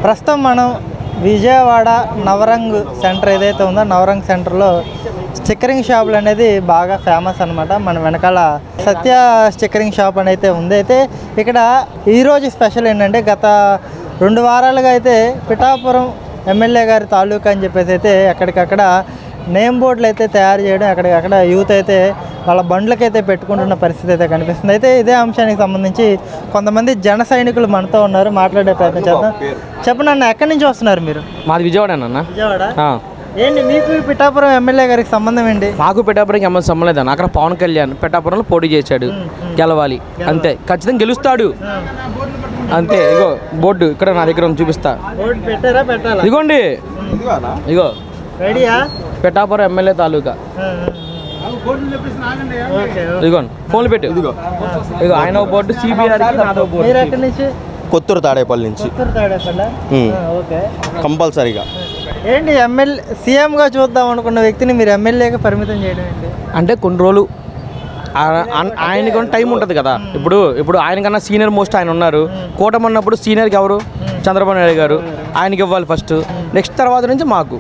ప్రస్తుతం మనం విజయవాడ నవరంగ్ సెంటర్ ఏదైతే ఉందో నవరంగ్ సెంటర్లో స్టిక్కరింగ్ షాపులు అనేది బాగా ఫేమస్ అనమాట. మన వెనకాల సత్య స్టిక్కరింగ్ షాప్ అని అయితే ఉంది. అయితే ఇక్కడ ఈరోజు స్పెషల్ ఏంటంటే గత 2 వారాలుగా అయితే పిఠాపురం ఎమ్మెల్యే గారి తాలూకా అని చెప్పేసి అయితే ఎక్కడికక్కడ నేమ్ బోర్డులు అయితే తయారు చేయడం, అక్కడికక్కడ యూత్ అయితే వాళ్ళ బండ్లకైతే పెట్టుకుంటున్న పరిస్థితి అయితే కనిపిస్తుంది. అయితే ఇదే అంశానికి సంబంధించి కొంతమంది జన సైనికులు మనతో ఉన్నారు, మాట్లాడే ప్రయత్నం చేద్దాం. చెప్పండి అన్న, ఎక్కడి నుంచి వస్తున్నారు మీరు? మాది విజయవాడ అన్న. విజయవాడ. ఏంటి మీకు పిఠాపురం ఎమ్మెల్యే గారికి సంబంధం ఏంటి? మాకు పిఠాపురంకి ఎమ్మెల్యే సంబంధం లేదన్న. అక్కడ పవన్ కళ్యాణ్ పిఠాపురంలో పోటీ చేశాడు, గెలవాలి అంతే, ఖచ్చితంగా గెలుస్తాడు అంతే. ఇగో బోర్డు ఇక్కడ నా దగ్గర చూపిస్తా, ఇదిగోండి, ఇగో రెడీయా? పిఠాపురం ఎమ్మెల్యే తాలూకా, ఇదిగోండి ఫోన్లు పెట్టు, ఇదిగో ఆయన బోర్డు సిబిఆర్, కొత్తూరు తాడేపల్లి నుంచి కంపల్సరీగా. ఏంటి ఎమ్మెల్యే సీఎంగా చూద్దాం అనుకున్న వ్యక్తిని మీరు ఎమ్మెల్యేగా పరిమితం చేయడం ఏంటి? అంటే కొన్ని రోజులు ఆయనకి టైం ఉంటుంది కదా. ఇప్పుడు ఆయనకన్నా సీనియర్ మోస్ట్ ఆయన ఉన్నారు. కూటమి ఉన్నప్పుడు సీనియర్కి ఎవరు? చంద్రబాబు నాయుడు గారు. ఆయనకి ఇవ్వాలి ఫస్ట్, నెక్స్ట్ తర్వాత నుంచి మాకు.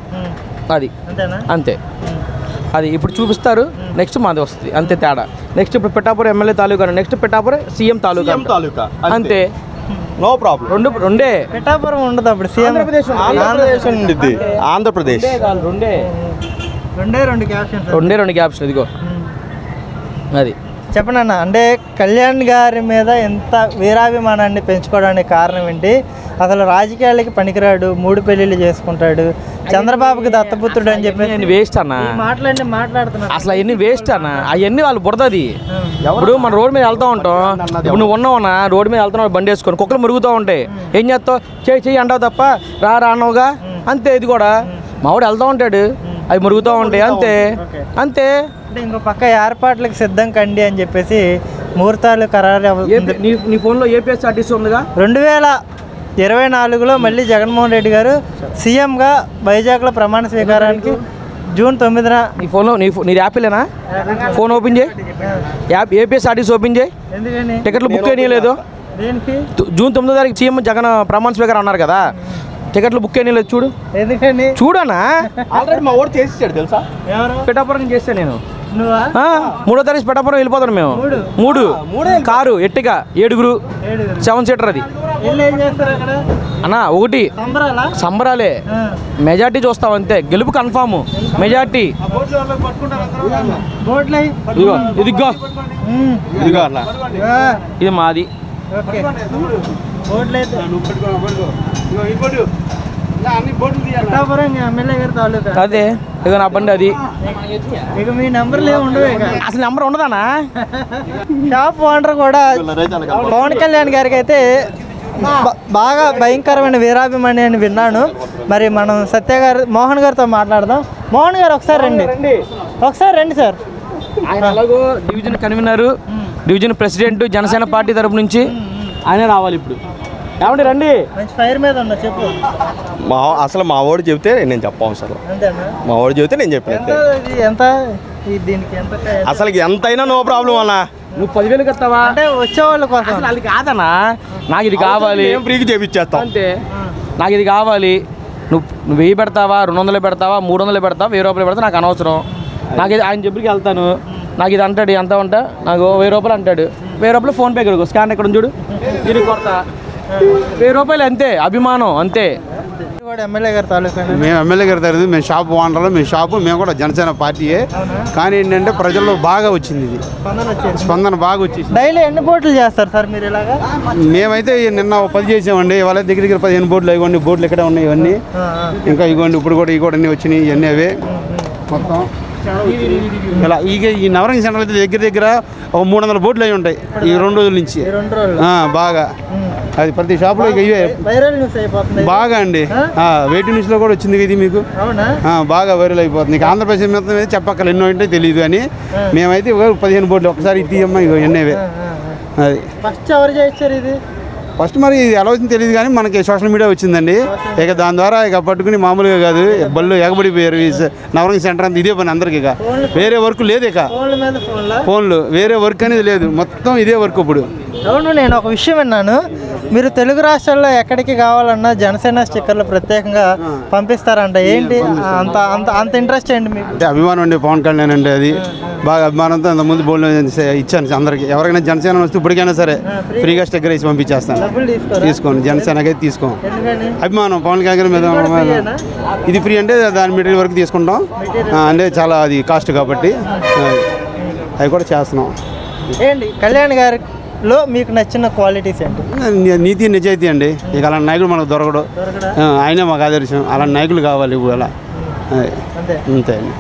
అది అంతే, అది ఇప్పుడు చూపిస్తారు, నెక్స్ట్ మాది వస్తుంది అంతే తేడా. నెక్స్ట్ ఇప్పుడు పిఠాపురం ఎమ్మెల్యే తాలూకా, నెక్స్ట్ పిఠాపురం సీఎం తాలూకా అంతే, నో ప్రాబ్లం. రెండే పిఠాపురం ఉండదు అప్పుడు సీఎం. ఆంధ్రప్రదేశ్ రెండు క్యాప్షన్. ఇదిగో అది చెప్పండి అన్న, అంటే కళ్యాణ్ గారి మీద ఎంత వీరాభిమానాన్ని పెంచుకోవడానికి కారణం ఏంటి? అసలు రాజకీయాలకి పనికిరాడు, 3 పెళ్ళిళ్ళు చేసుకుంటాడు, చంద్రబాబుకి దత్తపుత్రుడు అని చెప్పి వేస్ట్ అన్న. మాట్లాడుతున్నా అసలు అవన్నీ వేస్ట్ అన్న, అవన్నీ వాళ్ళు బురదది. ఇప్పుడు మన రోడ్డు మీద వెళ్తూ ఉంటాం, ఇప్పుడు నువ్వు ఉన్నావన్నా రోడ్డు మీద వెళ్తున్నావు బండి వేసుకొని, కుక్కలు మురుగుతూ ఉంటాయి, ఏం చేస్తావు? చెయ్యి అంటావు తప్ప రా అన్నావుగా అంతే. ఇది కూడా మావాడు వెళ్తూ ఉంటాడు, అవి మురుగుతూ ఉంటాయి అంతే అంతే. ఇంకో పక్క ఏర్పాట్లకు సిద్ధం కండి అని చెప్పేసి ముహూర్తాలు ఖరారు. నీ ఫోన్లో ఏపీఎస్ఆర్టీసీ ఉందిగా. 2024లో మళ్ళీ జగన్మోహన్ రెడ్డి గారు సీఎంగా వైజాగ్లో ప్రమాణ స్వీకారానికి జూన్ 9న. నీ ఫోన్లో నీ యాప్లేనా? ఫోన్ ఓపెన్ చేయి, యాప్ ఏపీఎస్ఆర్టీసీ ఓపెన్ చేయి. ఎందుకని టికెట్లు బుక్ చేయలేదు? జూన్ 9వ తారీఖు సీఎం జగన్ ప్రమాణ స్వీకారం అన్నారు కదా, టికెట్లు బుక్ చేయలేదు. చూడు, ఎందుకని? చూడనా, ఆల్రెడీ మా ఓటు చేసేసాడు తెలుసా. పిఠాపురం చేస్తే నేను 3వ తారీఖు పిఠాపురం వెళ్ళిపోతాను మేము. 3 కారు ఎట్టిగా 7 7 సీటర్. అది అన్నా 1 సంబరాలే, మెజార్టీ చూస్తాం అంతే, గెలుపు కన్ఫామ్ మెజార్టీ. ఇదిగో ఇది మాది. అదే ఇక నా బండి అది. ఇక మీ నెంబర్లు ఏమి ఉండవు, అసలు నెంబర్ ఉండదానా? షాప్ ఓనర్ కూడా పవన్ కళ్యాణ్ గారికి అయితే బాగా భయంకరమైన వీరాభిమాని అని విన్నాను. మరి మనం సత్య గారు మోహన్ గారితో మాట్లాడదాం. మోహన్ గారు ఒకసారి రండి సార్. ఆయన అలాగో division convener, division president, Janasena party తరపు నుంచి ఆయన రావాలి ఇప్పుడు. ఏమండి రండి, మంచి ఫైర్ మీద ఉన్నా చెప్పు. అసలు మా వాడు చెబితే నేను చెప్పవసరం, మా వాడు చెబితే నేను చెప్పినట్టు. ఎంత దీనికి ఎంత? అసలు ఎంతైనా నో ప్రాబ్లం అన్నా. నువ్వు 10,000 కట్టావా? అంటే వచ్చేవాళ్ళ కోసం. అది కాదన్నా, నాకు ఇది కావాలి, ఫ్రీకి చేపించేస్తాం అంతే. నాకు ఇది కావాలి, నువ్వు 1000 పెడతావా, 200 పెడతావా, 300 పెడతావా, 1000 రూపాయలు పెడతా, నాకు అనవసరం. నాకు ఇది ఆయన చెప్పికి వెళ్తాను, నాకు ఇది అంటాడు, ఎంత ఉంటా, నాకు 1000 రూపాయలు అంటాడు. 1000 రూపాయలు ఫోన్పే కడుగు, స్కాన్ ఎక్కడ చూడు, ఇది కొడతా, 1000 రూపాయలు అంతే, అభిమానం అంతే. ఎమ్మెల్యే గారి తాలూకా. మేము ఎమ్మెల్యే గారి తరగతి, మేము షాప్ ఓనర్లు, మేము షాపు, మేము కూడా జనసేన పార్టీయే. కానీ ఏంటంటే ప్రజల్లో బాగా వచ్చింది, ఇది స్పందన బాగా వచ్చేసి. డైలీ ఎన్ని బోట్లు చేస్తారు సార్ మీరు ఇలాగా? మేమైతే నిన్న 10 చేసామండి, ఇవాళ దగ్గర 15 బోట్లు. ఇవ్వండి బోట్లు ఇక్కడే ఉన్నాయి ఇవన్నీ, ఇంకా ఇవ్వండి ఇప్పుడు కూడా ఇవి కూడా అన్నీ వచ్చినాయి, ఇవన్నీ అవే మొత్తం ఇలా. ఈ నవరంగ్ సెంటర్ అయితే దగ్గర 300 బోట్లు అయి ఉంటాయి ఈ 2 రోజుల నుంచి బాగా. అది ప్రతి షాపులో ఇవే బాగా అండి. వెయిటింగ్ లిస్ట్లో కూడా వచ్చింది ఇది మీకు, బాగా వైరల్ అయిపోతుంది. ఇక ఆంధ్రప్రదేశ్ మొత్తం అయితే చెప్పక్కలు ఎన్నో ఉంటే తెలియదు, కానీ మేమైతే 15 బోట్లు ఒకసారి తీయమ్మా ఇగో ఎన్నేవే. అది ఫస్ట్ మరి ఎలా వచ్చింది తెలియదు, కానీ మనకి సోషల్ మీడియా వచ్చిందండి. ఇక దాని ద్వారా ఇక పట్టుకుని మామూలుగా కాదు, బళ్ళు ఎగబడిపోయారు. నవరంగ్ సెంటర్ అంతా ఇదే పని అందరికి, ఇక వేరే వర్క్ లేదు, ఇక ఫోన్లు వేరే వర్క్ అనేది లేదు, మొత్తం ఇదే వర్క్ ఇప్పుడు. అవును, నేను ఒక విషయం విన్నాను, మీరు తెలుగు రాష్ట్రాల్లో ఎక్కడికి కావాలన్నా జనసేన స్టిక్కర్లు ప్రత్యేకంగా పంపిస్తారంట. ఏంటి అంత అంత అంత ఇంట్రెస్ట్ ఏంటి మీకు? అంటే అభిమానం అండి పవన్ కళ్యాణ్ అండి. అది బాగా అభిమానంతో అంత ముందు బోల్ ఇచ్చాను అందరికి. ఎవరికైనా జనసేన వస్తే ఇప్పటికైనా సరే ఫ్రీగా స్టిక్కర్ వేసి పంపించేస్తాను. తీసుకోండి, జనసేనకైతే తీసుకోం. అభిమానం పవన్ కళ్యాణ్ మీద. ఇది ఫ్రీ అంటే దాని మెటీరియల్ వరకు తీసుకుంటాం. అంటే చాలా అది కాస్ట్ కాబట్టి అవి కూడా చేస్తున్నాం. ఏంటి కళ్యాణ్ గారిలో మీకు నచ్చిన క్వాలిటీస్ ఏంటి? నీతి నిజాయితీ అండి. ఇక అలాంటి నాయకుడు మనకు దొరకడు. ఆయనే మాకు ఆదర్శం. అలాంటి నాయకులు కావాలి ఇప్పుడు. అలా అంతే అండి.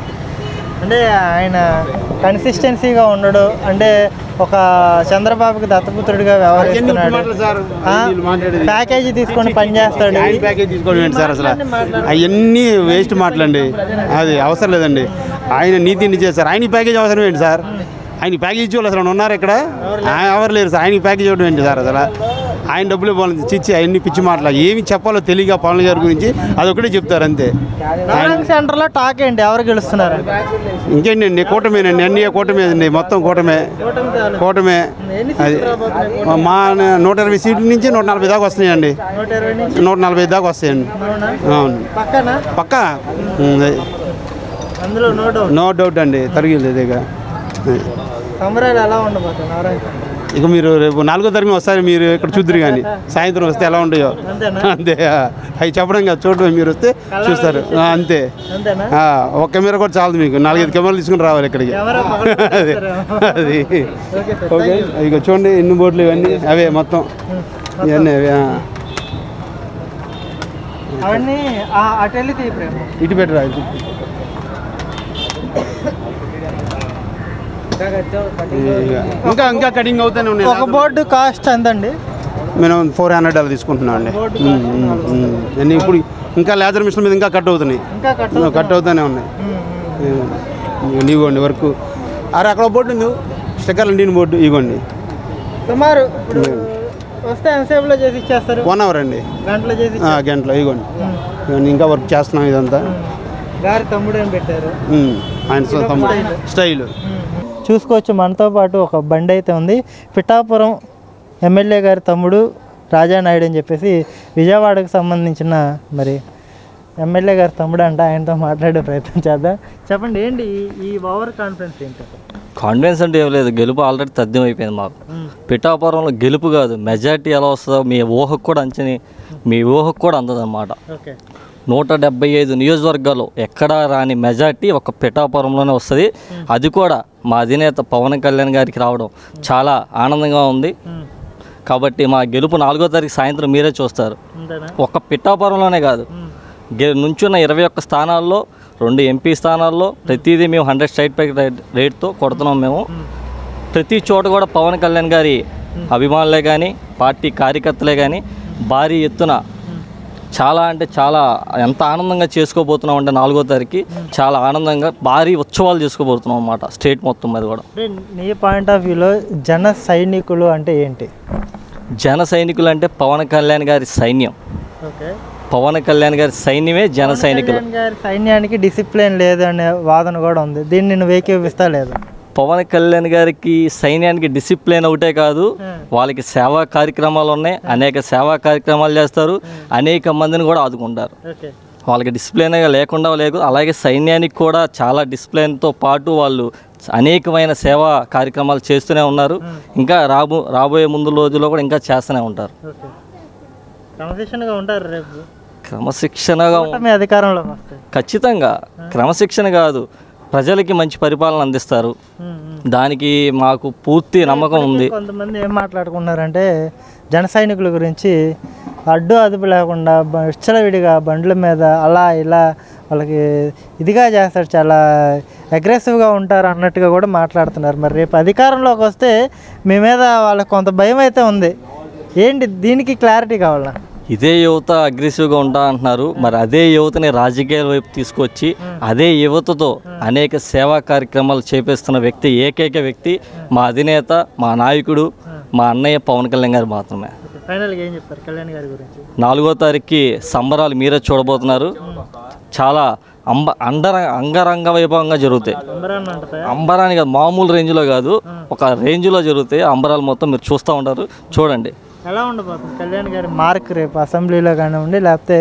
అంటే ఆయన కన్సిస్టెన్సీగా ఉండడు, అంటే ఒక చంద్రబాబుకి దత్తపుత్రుడిగా వ్యవహరిస్తున్నాడు. ప్యాకేజీ తీసుకొని పనిచేస్తాడు. ప్యాకేజీ తీసుకోవడం ఏంటి సార్? అసలు అవన్నీ వేస్ట్ మాటలండి. అది అవసరం లేదండి. ఆయన నీతి నిజే సార్. ఆయన ప్యాకేజ్ అవసరం ఏంటి సార్? ఆయన ప్యాకేజ్ ఇచ్చేవాళ్ళు అసలు ఉన్నారు ఇక్కడ? ఎవరు లేరు సార్. ఆయన ప్యాకేజ్ ఇవ్వడం ఏంటి సార్? అసలు ఆయన డబ్బులు ఇవ్వాలని చిచ్చి అవన్నీ పిచ్చి మాటలు. ఏమి చెప్పాలో తెలియక పవన్ గారి గురించి అదొకటే చెప్తారు అంతే. సెంటర్లో టాక్ ఏంటి? ఎవరు గెలుస్తున్నారు? ఇంకేంటండి, కూటమేనండి. ఎన్డీఏ కూటమే అండి. మొత్తం కూటమే. అది మా 120 సీట్ల నుంచి 140 దాకా వస్తున్నాయండి. 140 దాకా వస్తాయండి. అవును, పక్కా. నో డౌట్ అండి. తరిగిలేదు ఇక. ఇక మీరు రేపు 4వ తారీఖున వస్తారు. మీరు ఇక్కడ చూద్దరు కానీ సాయంత్రం వస్తే ఎలా ఉంటాయో అంతే. అవి చెప్పడం కాదు, చూడటం. మీరు వస్తే చూస్తారు అంతే. ఒక కెమెరా కూడా చాలదు మీకు. 4-5 కెమెరాలు తీసుకుని రావాలి ఇక్కడికి. అది ఓకే. ఇక చూడండి ఎన్ని బోర్డులు ఇవన్నీ అవే మొత్తం. ఇవన్నీ అవే ఇటు పెట్టరా. ఇంకా కటింగ్ అవుతానే ఉన్నాయి. ఒక బోర్డు కాస్ట్ ఎంతండి? మినిమం $400 అలా తీసుకుంటున్నాం అండి. అన్నీ ఇప్పుడు ఇంకా లేజర్ మిషన్ మీద ఇంకా కట్ అవుతున్నాయి. కట్ అవుతానే ఉన్నాయి. ఇవ్వండి వర్క్. అరే అక్కడ బోర్డు ఉంది, స్టిక్కర్లు అండి. బోర్డు ఇవ్వండి. సుమారు వస్తే ఎంతసేపులో చేసి ఇచ్చేస్తారు? 1 అవర్ అండి. గంటలో ఇవ్వండి. ఇంకా వర్క్ చేస్తున్నాం. ఇదంతా గారి తమ్ముడు ఏం పెట్టారు? ఆయన తమ్ముడు స్టైల్. చూసుకోవచ్చు. మనతో పాటు ఒక బండి అయితే ఉంది. పిఠాపురం ఎమ్మెల్యే గారి తమ్ముడు రాజానాయుడు అని చెప్పేసి విజయవాడకు సంబంధించిన మరి ఎమ్మెల్యే గారి తమ్ముడు అంట. ఆయనతో మాట్లాడే ప్రయత్నం చేద్దాం. చెప్పండి, ఏంటి ఈ ఓవర్ కాన్ఫిడెన్స్ ఏంటి? కాన్ఫిడెన్స్ అంటే ఏం లేదు. గెలుపు ఆల్రెడీ తథ్యం అయిపోయింది మాకు. పిఠాపురంలో గెలుపు కాదు, మెజార్టీ ఎలా వస్తుందో మీ ఊహకు కూడా మీ ఊహకు కూడా అందదన్నమాట. 175 నియోజకవర్గాలు ఎక్కడా రాని మెజార్టీ ఒక పిఠాపురంలోనే వస్తుంది. అది కూడా మా అధినేత పవన్ కళ్యాణ్ గారికి రావడం చాలా ఆనందంగా ఉంది. కాబట్టి మా గెలుపు 4వ తారీఖు సాయంత్రం మీరే చూస్తారు. ఒక పిఠాపురంలోనే కాదు, నుంచున్న 21 స్థానాల్లో 2 ఎంపీ స్థానాల్లో ప్రతిదీ మేము 100 స్ట్రైట్ బ్యాక్ రేట్తో కొడుతున్నాం. మేము ప్రతి చోట కూడా పవన్ కళ్యాణ్ గారి అభిమానులే కానీ పార్టీ కార్యకర్తలే కానీ భారీ ఎత్తున చాలా అంటే చాలా ఎంత ఆనందంగా చేసుకోబోతున్నాం అంటే 4వ తారీఖుకి చాలా ఆనందంగా భారీ ఉత్సవాలు చేసుకోబోతున్నాం అన్నమాట. స్టేట్ మొత్తం మీద కూడా. నీ పాయింట్ ఆఫ్ వ్యూలో జన సైనికులు అంటే ఏంటి? జన సైనికులు అంటే పవన్ కళ్యాణ్ గారి సైన్యం. పవన్ కళ్యాణ్ గారి సైన్యమే జన సైనికులు. సైన్యానికి డిసిప్లిన్ లేదు అనే వాదన కూడా ఉంది. దీన్ని నువ్వు ఏకీభవిస్తా లేదా? పవన్ కళ్యాణ్ గారికి సైన్యానికి డిసిప్లిన్ ఒకటే కాదు, వాళ్ళకి సేవా కార్యక్రమాలు ఉన్నాయి. అనేక సేవా కార్యక్రమాలు చేస్తారు. అనేక మందిని కూడా ఆదుకుంటారు. వాళ్ళకి డిసిప్లిన్ లేకుండా లేదు. అలాగే సైన్యానికి కూడా చాలా డిసిప్లిన్తో పాటు వాళ్ళు అనేకమైన సేవా కార్యక్రమాలు చేస్తూనే ఉన్నారు. ఇంకా రాబోయే ముందు రోజుల్లో కూడా ఇంకా చేస్తూనే ఉంటారు. క్రమశిక్షణగా అధికారంలో ఖచ్చితంగా క్రమశిక్షణ కాదు, ప్రజలకి మంచి పరిపాలన అందిస్తారు. దానికి మాకు పూర్తి నమ్మకం ఉంది. కొంతమంది ఏం మాట్లాడుకున్నారంటే జన సైనికుల గురించి అడ్డు అదుపు లేకుండా విచ్చలవిడిగా బండ్ల మీద అలా ఇలా వాళ్ళకి ఇదిగా చేస్తారు, చాలా అగ్రెసివ్గా ఉంటారు అన్నట్టుగా కూడా మాట్లాడుతున్నారు. మరి రేపు అధికారంలోకి వస్తే మీ మీద వాళ్ళకి కొంత భయం అయితే ఉంది. ఏంటి దీనికి క్లారిటీ కావాలా? ఇదే యువత అగ్రెసివ్గా ఉంటా అంటున్నారు. మరి అదే యువతని రాజకీయాల వైపు తీసుకొచ్చి అదే యువతతో అనేక సేవా కార్యక్రమాలు చేపిస్తున్న వ్యక్తి, ఏకైక వ్యక్తి మా అధినేత, మా నాయకుడు, మా అన్నయ్య పవన్ కళ్యాణ్ గారు మాత్రమే. 4వ తారీఖుకి సంబరాలు మీరే చూడబోతున్నారు. చాలా అంగరంగ వైభవంగా జరుగుతాయి. అంబరానికి మామూలు రేంజ్లో కాదు, ఒక రేంజ్లో జరుగుతాయి అంబరాలు మొత్తం. మీరు చూస్తూ ఉంటారు, చూడండి. ఎలా ఉండబోతుంది కళ్యాణ్ గారి మార్క్ రేపు అసెంబ్లీలో కానివ్వండి, లేకపోతే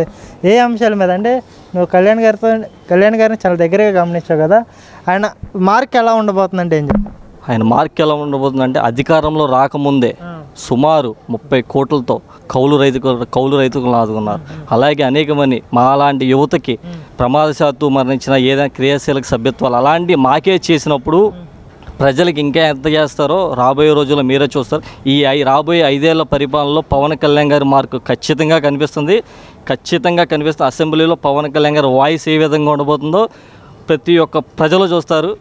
ఏ అంశాల మీద? అంటే నువ్వు కళ్యాణ్ గారిని చాలా దగ్గరగా గమనించావు కదా, ఆయన మార్క్ ఎలా ఉండబోతుందంటే ఏం చెప్పు? ఆయన మార్క్ ఎలా ఉండబోతుందంటే అధికారంలో రాకముందే సుమారు 30 కోట్లతో కౌలు రైతులను ఆదుకున్నారు. అలాగే అనేక మంది మాలాంటి యువతకి ప్రమాదశాత్తు మరణించిన ఏదైనా క్రియాశీలక సభ్యత్వాలు అలాంటి మాకే చేసినప్పుడు ప్రజలకు ఇంకా ఎంత చేస్తారో రాబోయే రోజుల్లో మీరే చూస్తారు. రాబోయే 5 ఏళ్ల పరిపాలనలో పవన్ కళ్యాణ్ గారి మార్కు ఖచ్చితంగా కనిపిస్తుంది. అసెంబ్లీలో పవన్ కళ్యాణ్ గారి వాయిస్ ఏ విధంగా ఉండబోతుందో ప్రతి ఒక్క ప్రజలు చూస్తారు.